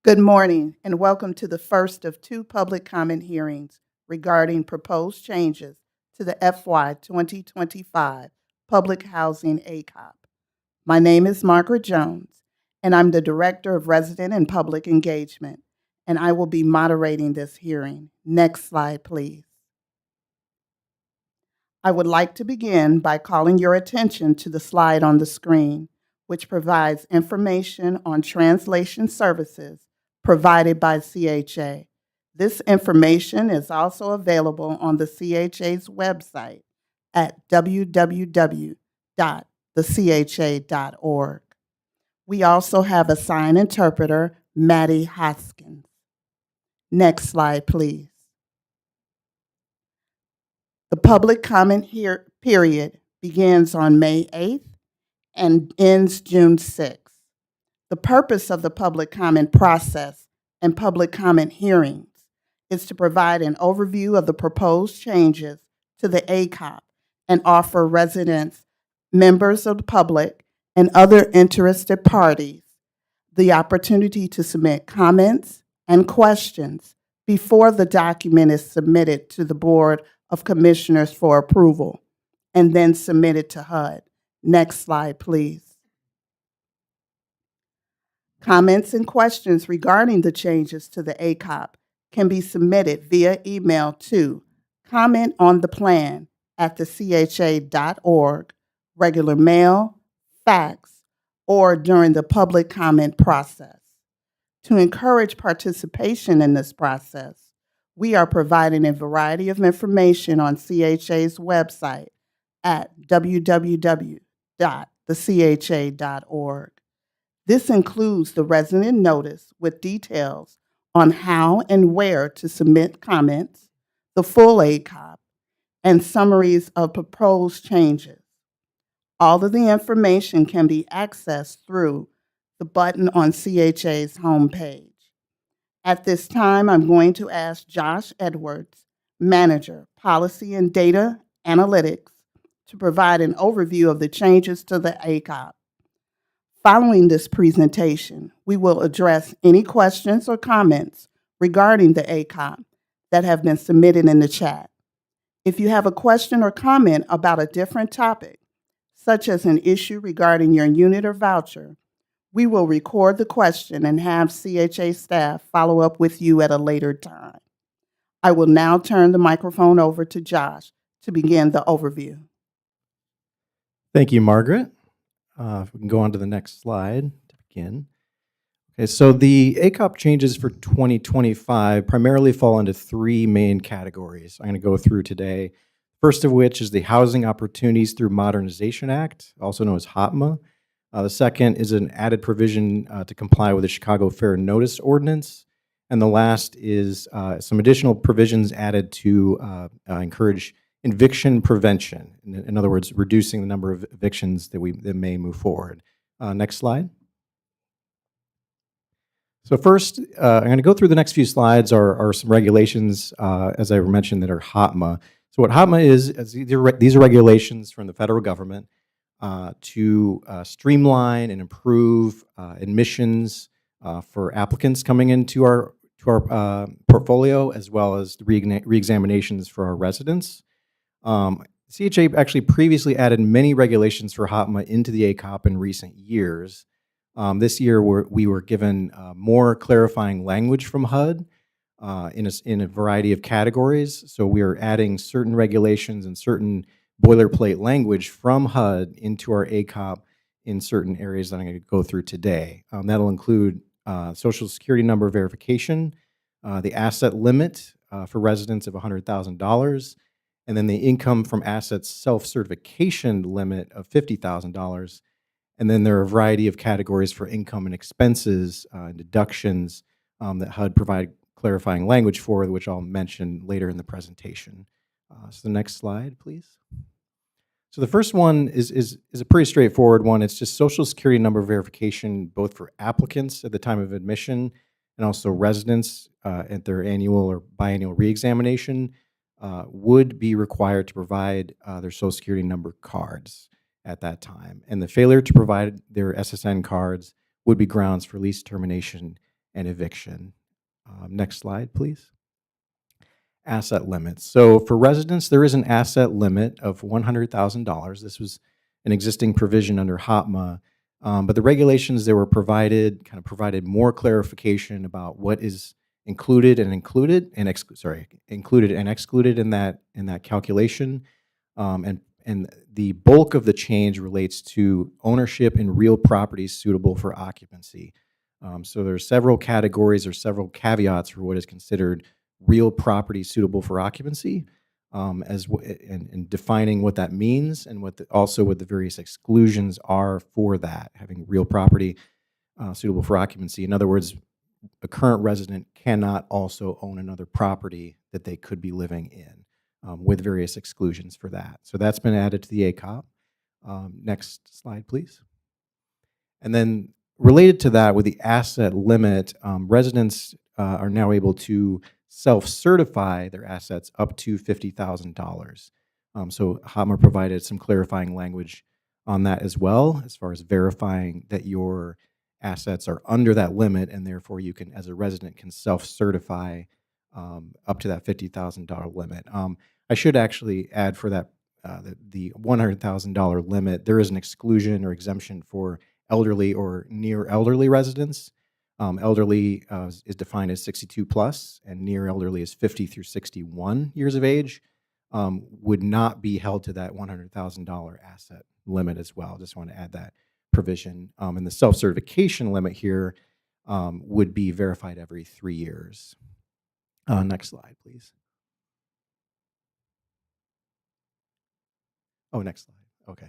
Good morning, and welcome to the first of two public comment hearings regarding proposed changes to the FY 2025 Public Housing ACOP. My name is Margaret Jones, and I'm the Director of Resident and Public Engagement, and I will be moderating this hearing. Next slide, please. I would like to begin by calling your attention to the slide on the screen, which provides information on translation services provided by CHA. This information is also available on the CHA's website at www.thecha.org. We also have a sign interpreter, Maddie Hoskins. Next slide, please. The public comment period begins on May 8th and ends June 6th. The purpose of the public comment process and public comment hearings is to provide an overview of the proposed changes to the ACOP and offer residents, members of the public, and other interested parties the opportunity to submit comments and questions before the document is submitted to the Board of Commissioners for approval and then submitted to HUD. Next slide, please. Comments and questions regarding the changes to the ACOP can be submitted via email to commentontheplan@thecha.org, regular mail, fax, or during the public comment process. To encourage participation in this process, we are providing a variety of information on CHA's website at www.thecha.org. This includes the resident notice with details on how and where to submit comments, the full ACOP, and summaries of proposed changes. All of the information can be accessed through the button on CHA's homepage. At this time, I'm going to ask Josh Edwards, Manager, Policy and Data Analytics, to provide an overview of the changes to the ACOP. Following this presentation, we will address any questions or comments regarding the ACOP that have been submitted in the chat. If you have a question or comment about a different topic, such as an issue regarding your unit or voucher, we will record the question and have CHA staff follow up with you at a later time. I will now turn the microphone over to Josh to begin the overview. Thank you, Margaret. If we can go on to the next slide to begin. Okay, so the ACOP changes for 2025 primarily fall into three main categories I'm going to go through today. First of which is the Housing Opportunities Through Modernization Act, also known as HOTMA. The second is an added provision to comply with the Chicago Fair Notice Ordinance. And the last is some additional provisions added to encourage eviction prevention. In other words, reducing the number of evictions that may move forward. Next slide. So first, I'm going to go through the next few slides are some regulations, as I mentioned, that are HOTMA. So what HOTMA is these are regulations from the federal government to streamline and improve admissions for applicants coming into our portfolio, as well as the re-examinations for our residents. CHA actually previously added many regulations for HOTMA into the ACOP in recent years. This year, we were given more clarifying language from HUD in a variety of categories. So we are adding certain regulations and certain boilerplate language from HUD into our ACOP in certain areas that I'm going to go through today. That'll include Social Security number verification, the asset limit for residents of $100,000, and then the income from assets self-certification limit of $50,000. And then there are a variety of categories for income and expenses and deductions that HUD provide clarifying language for, which I'll mention later in the presentation. So the next slide, please. So the first one is a pretty straightforward one. It's just Social Security number verification, both for applicants at the time of admission and also residents at their annual or biannual reexamination would be required to provide their Social Security number cards at that time. And the failure to provide their SSN cards would be grounds for lease termination and eviction. Next slide, please. Asset limits. So for residents, there is an asset limit of $100,000. This was an existing provision under HOTMA, but the regulations that were provided kind of provided more clarification about what is included and included and excluded in that calculation, and the bulk of the change relates to ownership in real properties suitable for occupancy. So there are several categories or several caveats for what is considered real property suitable for occupancy, and defining what that means, and also what the various exclusions are for that, having real property suitable for occupancy. In other words, a current resident cannot also own another property that they could be living in, with various exclusions for that. So that's been added to the ACOP. Next slide, please. And then related to that, with the asset limit, residents are now able to self-certify their assets up to $50,000. So HOTMA provided some clarifying language on that as well, as far as verifying that your assets are under that limit, and therefore you can, as a resident, can self-certify up to that $50,000 limit. I should actually add for that the $100,000 limit, there is an exclusion or exemption for elderly or near elderly residents. Elderly is defined as 62 plus, and near elderly is 50 through 61 years of age, would not be held to that $100,000 asset limit as well. Just want to add that provision. And the self-certification limit here would be verified every 3 years. Next slide, please. Oh, next slide. Okay.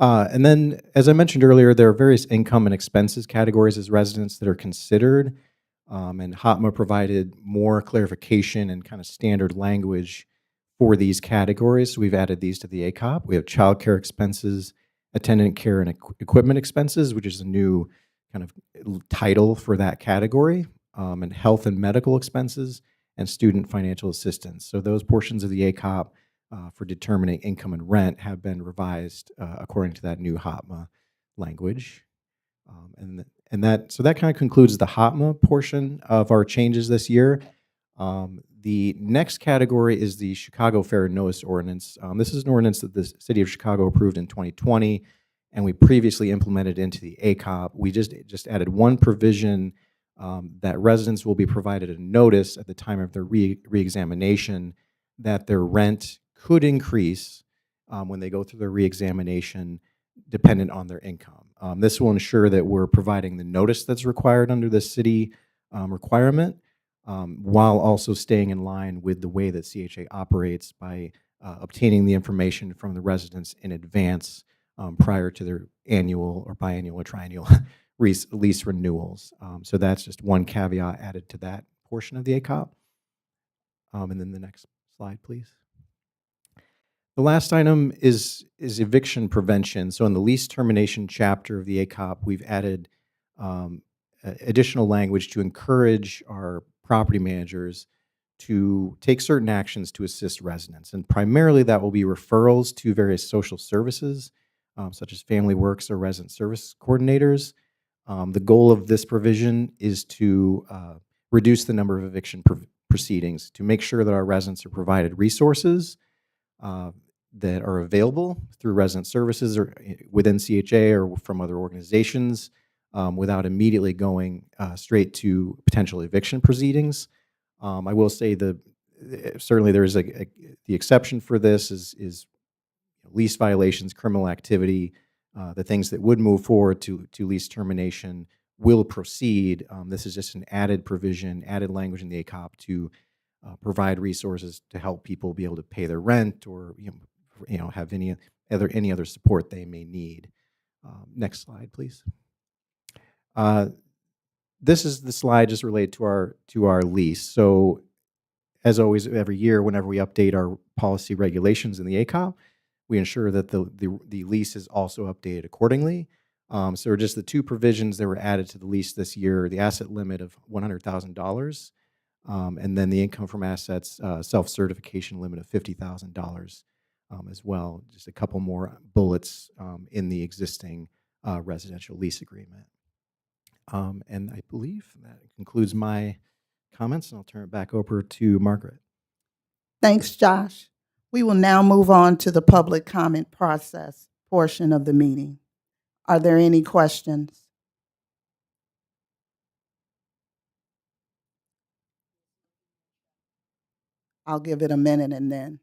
And then, as I mentioned earlier, there are various income and expenses categories as residents that are considered, and HOTMA provided more clarification and kind of standard language for these categories. So we've added these to the ACOP. We have childcare expenses, attendant care, and equipment expenses, which is a new kind of title for that category, and health and medical expenses, and student financial assistance. So those portions of the ACOP for determining income and rent have been revised according to that new HOTMA language. So that kind of concludes the HOTMA portion of our changes this year. The next category is the Chicago Fair Notice Ordinance. This is an ordinance that the City of Chicago approved in 2020, and we previously implemented into the ACOP. We just added one provision that residents will be provided a notice at the time of their reexamination that their rent could increase when they go through their reexamination, dependent on their income. This will ensure that we're providing the notice that's required under the city requirement, while also staying in line with the way that CHA operates by obtaining the information from the residents in advance prior to their annual or biannual or triennial lease renewals. So that's just one caveat added to that portion of the ACOP. And then the next slide, please. The last item is eviction prevention. So in the lease termination chapter of the ACOP, we've added additional language to encourage our property managers to take certain actions to assist residents. And primarily that will be referrals to various social services, such as Family Works or resident service coordinators. The goal of this provision is to reduce the number of eviction proceedings, to make sure that our residents are provided resources that are available through resident services or within CHA or from other organizations, without immediately going straight to potential eviction proceedings. I will say certainly there is the exception for this is lease violations, criminal activity, the things that would move forward to lease termination will proceed. This is just an added provision, added language in the ACOP to provide resources to help people be able to pay their rent or have any other support they may need. Next slide, please. This is the slide just related to our lease. So, as always, every year, whenever we update our policy regulations in the ACOP, we ensure that the lease is also updated accordingly. So, just the two provisions that were added to the lease this year: the asset limit of $100,000, and then the income from assets self-certification limit of $50,000 as well. Just a couple more bullets in the existing residential lease agreement. And I believe that concludes my comments, and I'll turn it back over to Margaret. Thanks, Josh. We will now move on to the public comment process portion of the meeting. Are there any questions? I'll give it a minute and then.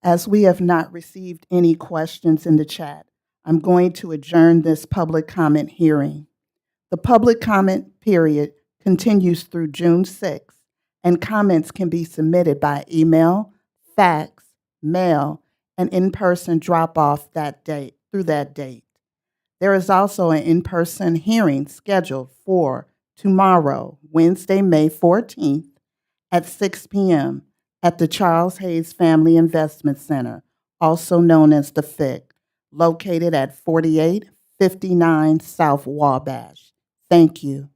As we have not received any questions in the chat, I'm going to adjourn this public comment hearing. The public comment period continues through June 6th, and comments can be submitted by email, fax, mail, and in-person drop-off through that date. There is also an in-person hearing scheduled for tomorrow, Wednesday, May 14th at 6 p.m. at the Charles Hayes Family Investment Center, also known as the FIC, located at 4859 South Wabash. Thank you.